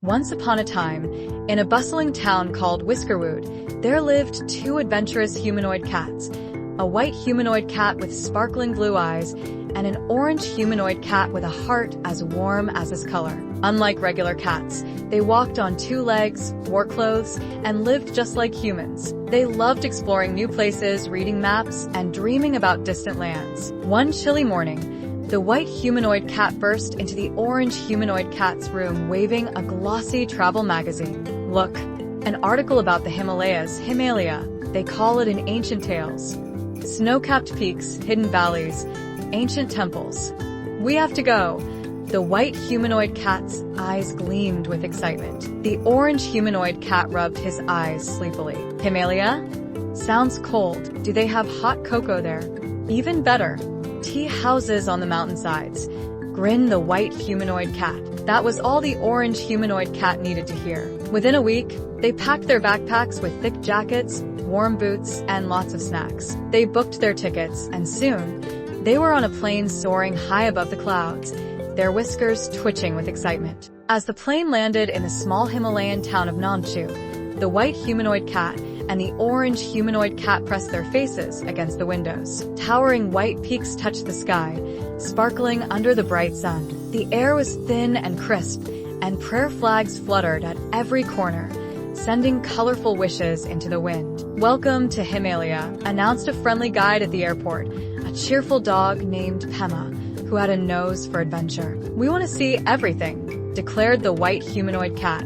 Once upon a time, in a bustling town called Whiskerwood, there lived two adventurous humanoid cats, a white humanoid cat with sparkling blue eyes and an orange humanoid cat with a heart as warm as his color. Unlike regular cats, they walked on two legs, wore clothes, and lived just like humans. They loved exploring new places, reading maps, and dreaming about distant lands. One chilly morning, the white humanoid cat burst into the orange humanoid cat's room waving a glossy travel magazine. Look, an article about the Himalayas, Himalia. They call it in ancient tales. Snow-capped peaks, hidden valleys, ancient temples. We have to go. The white humanoid cat's eyes gleamed with excitement. The orange humanoid cat rubbed his eyes sleepily. Himalia? Sounds cold. Do they have hot cocoa there? Even better. Tea houses on the mountainsides. Grinned the white humanoid cat. That was all the orange humanoid cat needed to hear. Within a week, they packed their backpacks with thick jackets, warm boots, and lots of snacks. They booked their tickets, and soon, they were on a plane soaring high above the clouds, their whiskers twitching with excitement. As the plane landed in the small Himalayan town of Namchu, the white humanoid cat and the orange humanoid cat pressed their faces against the windows. Towering white peaks touched the sky, sparkling under the bright sun. The air was thin and crisp, and prayer flags fluttered at every corner, sending colorful wishes into the wind. "Welcome to Himalia," announced a friendly guide at the airport, a cheerful dog named Pema, who had a nose for adventure. "We want to see everything," declared the white humanoid cat,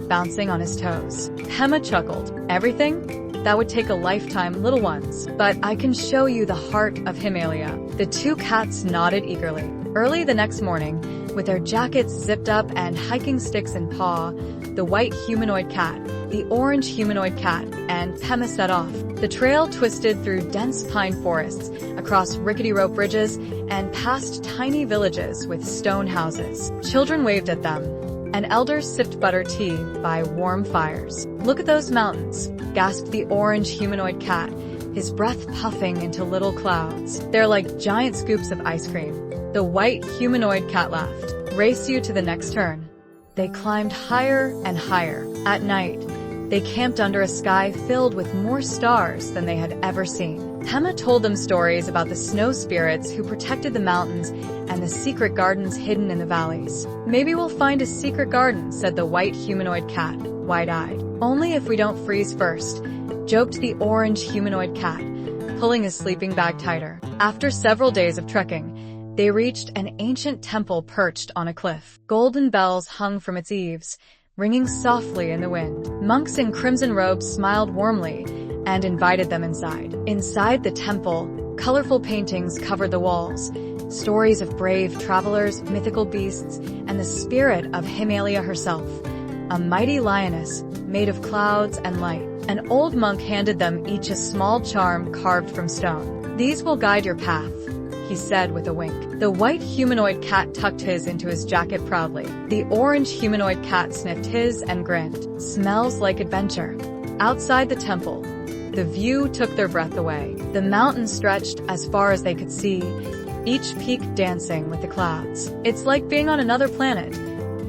bouncing on his toes. Pema chuckled. "Everything? That would take a lifetime, little ones. But I can show you the heart of Himalia." The two cats nodded eagerly. Early the next morning, with their jackets zipped up and hiking sticks in paw, the white humanoid cat, the orange humanoid cat, and Pema set off. The trail twisted through dense pine forests, across rickety rope bridges, and past tiny villages with stone houses. Children waved at them, and elders sipped butter tea by warm fires. "Look at those mountains," gasped the orange humanoid cat, his breath puffing into little clouds. "They're like giant scoops of ice cream." The white humanoid cat laughed. "Race you to the next turn." They climbed higher and higher. At night, they camped under a sky filled with more stars than they had ever seen. Pema told them stories about the snow spirits who protected the mountains and the secret gardens hidden in the valleys. "Maybe we'll find a secret garden," said the white humanoid cat, wide-eyed. "Only if we don't freeze first," joked the orange humanoid cat, pulling his sleeping bag tighter. After several days of trekking, they reached an ancient temple perched on a cliff. Golden bells hung from its eaves, ringing softly in the wind. Monks in crimson robes smiled warmly and invited them inside. Inside the temple, colorful paintings covered the walls, stories of brave travelers, mythical beasts, and the spirit of Himalia herself, a mighty lioness made of clouds and light. An old monk handed them each a small charm carved from stone. "These will guide your path," he said with a wink. The white humanoid cat tucked his into his jacket proudly. The orange humanoid cat sniffed his and grinned. "Smells like adventure." Outside the temple, the view took their breath away. The mountains stretched as far as they could see, each peak dancing with the clouds. "It's like being on another planet,"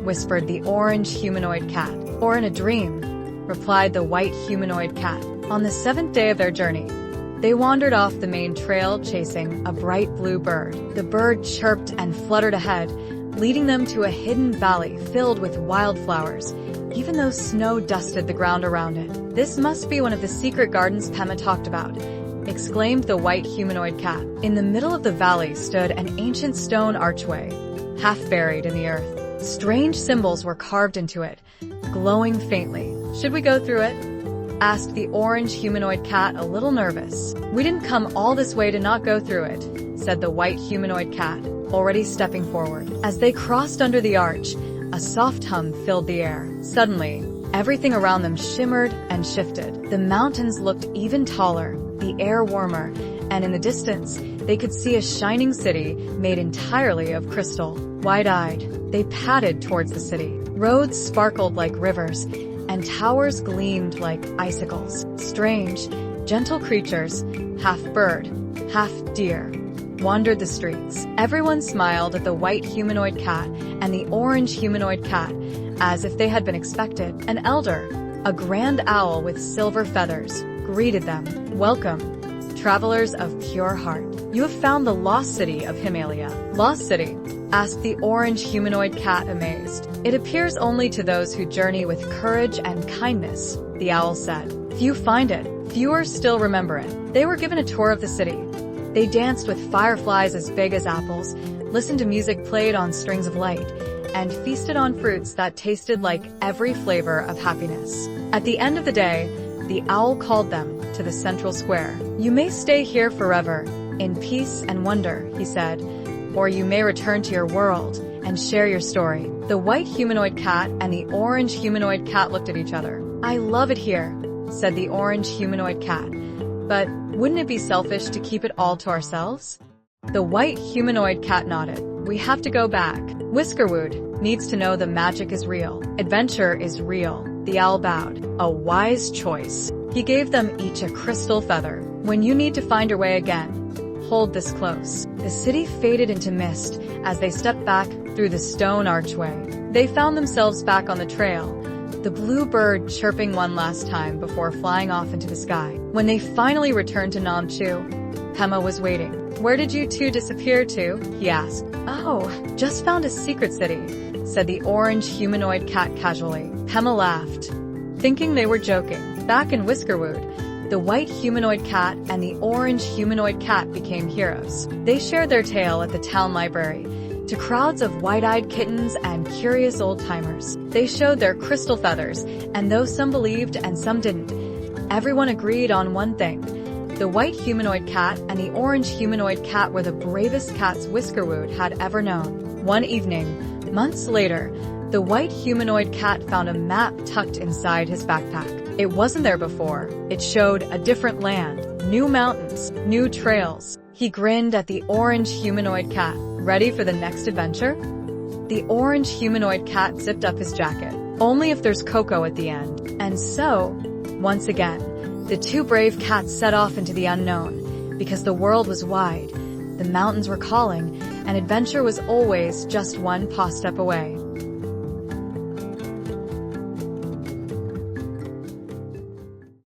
whispered the orange humanoid cat. "Or in a dream," replied the white humanoid cat. On the seventh day of their journey, they wandered off the main trail chasing a bright blue bird. The bird chirped and fluttered ahead, leading them to a hidden valley filled with wildflowers, even though snow dusted the ground around it. "This must be one of the secret gardens Pema talked about," exclaimed the white humanoid cat. In the middle of the valley stood an ancient stone archway, half buried in the earth. Strange symbols were carved into it, glowing faintly. "Should we go through it?" asked the orange humanoid cat, a little nervous. "We didn't come all this way to not go through it," said the white humanoid cat, already stepping forward. As they crossed under the arch, a soft hum filled the air. Suddenly, everything around them shimmered and shifted. The mountains looked even taller, the air warmer, and in the distance, they could see a shining city made entirely of crystal. Wide-eyed, they padded towards the city. Roads sparkled like rivers, and towers gleamed like icicles. Strange, gentle creatures, half bird, half deer, wandered the streets. Everyone smiled at the white humanoid cat and the orange humanoid cat As if they had been expected, an elder, a grand owl with silver feathers, greeted them. "Welcome, travelers of pure heart. You have found the lost city of Himalia." "Lost city?" asked the orange humanoid cat, amazed. "It appears only to those who journey with courage and kindness," the owl said. "Few find it, fewer still remember it." They were given a tour of the city. They danced with fireflies as big as apples, listened to music played on strings of light, and feasted on fruits that tasted like every flavor of happiness. At the end of the day, the owl called them to the central square. "You may stay here forever, in peace and wonder," he said, "or you may return to your world and share your story." The white humanoid cat and the orange humanoid cat looked at each other. "I love it here," said the orange humanoid cat, "but wouldn't it be selfish to keep it all to ourselves?" The white humanoid cat nodded. "We have to go back. Whiskerwood needs to know the magic is real. Adventure is real." The owl bowed. "A wise choice." He gave them each a crystal feather. "When you need to find your way again, hold this close." The city faded into mist as they stepped back through the stone archway. They found themselves back on the trail, the blue bird chirping one last time before flying off into the sky. When they finally returned to Namchu, Pema was waiting. "Where did you two disappear to?" he asked. "Oh, just found a secret city," said the orange humanoid cat casually. Pema laughed, thinking they were joking. Back in Whiskerwood, the white humanoid cat and the orange humanoid cat became heroes. They shared their tale at the town library to crowds of wide-eyed kittens and curious old-timers. They showed their crystal feathers, and though some believed and some didn't, everyone agreed on one thing. The white humanoid cat and the orange humanoid cat were the bravest cats Whiskerwood had ever known. One evening, months later, the white humanoid cat found a map tucked inside his backpack. It wasn't there before. It showed a different land, new mountains, new trails. He grinned at the orange humanoid cat. "Ready for the next adventure?" The orange humanoid cat zipped up his jacket. "Only if there's cocoa at the end." And so, once again, the two brave cats set off into the unknown, because the world was wide, the mountains were calling, and adventure was always just one paw step away.